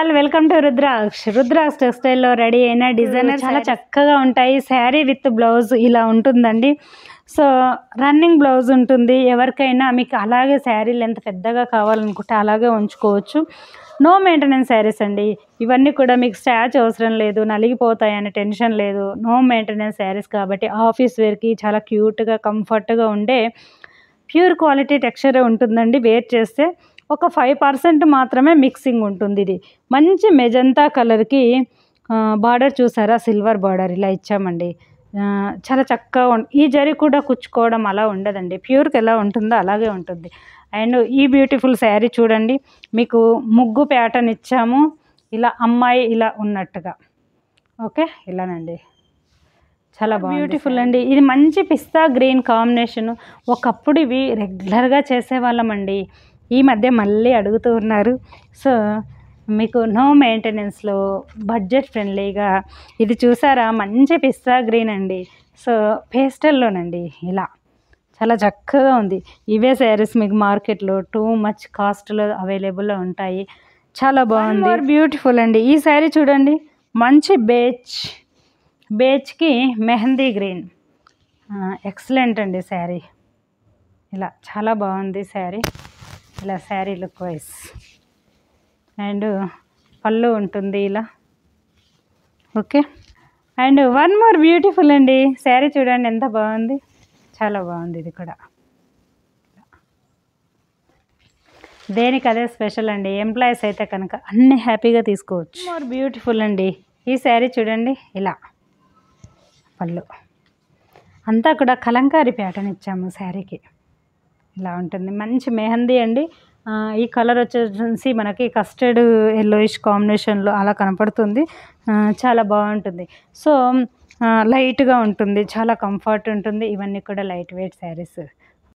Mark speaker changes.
Speaker 1: All welcome to Rudraksha టెక్స్టైల్లో ready అయిన designer చాలా చక్కగా ఉంటాయి. శారీ విత్ బ్లౌజ్ ఇలా ఉంటుందండి. సో రన్నింగ్ బ్లౌజ్ ఉంటుంది. ఎవరికైనా మీకు అలాగే శారీ లెంత్ పెద్దగా కావాలనుకుంటే అలాగే ఉంచుకోవచ్చు. నో మెయింటెనెన్స్ శారీస్ అండి. ఇవన్నీ కూడా మీకు స్టాచ్ అవసరం లేదు, నలిగిపోతాయని టెన్షన్ లేదు. నో మెయింటెనెన్స్ శారీస్ కాబట్టి ఆఫీస్ వేర్కి చాలా క్యూట్గా కంఫర్ట్గా ఉండే ప్యూర్ క్వాలిటీ టెక్స్చర్ ఉంటుందండి. వేర్ చేస్తే ఒక 5% మాత్రమే మిక్సింగ్ ఉంటుంది. ఇది మంచి మెజంతా కలర్కి బార్డర్ చూసారా, సిల్వర్ బార్డర్ ఇలా ఇచ్చామండి. చాలా చక్కగా ఈ జరి కూడా కుచ్చుకోవడం అలా ఉండదండి. ప్యూర్కి ఎలా ఉంటుందో అలాగే ఉంటుంది. అండ్ ఈ బ్యూటిఫుల్ శారీ చూడండి, మీకు ముగ్గు ప్యాటర్న్ ఇచ్చాము. ఇలా అమ్మాయి ఇలా ఉన్నట్టుగా ఓకే ఇలానండి. చాలా బ్యూటిఫుల్ అండి. ఇది మంచి పిస్తా గ్రీన్ కాంబినేషను. ఒకప్పుడు ఇవి రెగ్యులర్గా చేసేవాళ్ళమండి. ఈ మధ్య మళ్ళీ అడుగుతూ ఉన్నారు. సో మీకు నో మెయింటెనెన్స్లో బడ్జెట్ ఫ్రెండ్లీగా ఇది చూసారా, మంచి పిస్తా గ్రీన్ అండి. సో పేస్టల్లోనండి ఇలా చాలా చక్కగా ఉంది. ఇవే శారీస్ మీకు మార్కెట్లో టూ మచ్ కాస్ట్లో అవైలబుల్లో ఉంటాయి. చాలా బాగుంది, బ్యూటిఫుల్ అండి. ఈ శారీ చూడండి, మంచి బేజ్కి మెహందీ గ్రీన్, ఎక్సలెంట్ అండి శారీ. ఇలా చాలా బాగుంది శారీ. ఇలా శారీ లుక్ వైజ్ అండ్ పళ్ళు ఉంటుంది ఇలా okay. And one more beautiful అండి శారీ చూడండి, ఎంత బాగుంది, చాలా బాగుంది. ఇది కూడా దేనికి అదే స్పెషల్ అండి. ఎంప్లాయీస్ అయితే కనుక అన్నీ హ్యాపీగా తీసుకోవచ్చు. మోర్ బ్యూటిఫుల్ అండి. ఈ శారీ చూడండి, ఇలా పళ్ళు అంతా కూడా కలంకారీ ప్యాటర్న్ ఇచ్చాము శారీకి. ఇలా ఉంటుంది, మంచి మెహందీ అండి. ఈ కలర్ వచ్చేసి మనకి కస్టర్డ్ ఎల్లోయిష్ కాంబినేషన్లో అలా కనపడుతుంది. చాలా బాగుంటుంది. సో లైట్గా ఉంటుంది, చాలా కంఫర్ట్ ఉంటుంది. ఇవన్నీ కూడా లైట్ వెయిట్ శారీస్.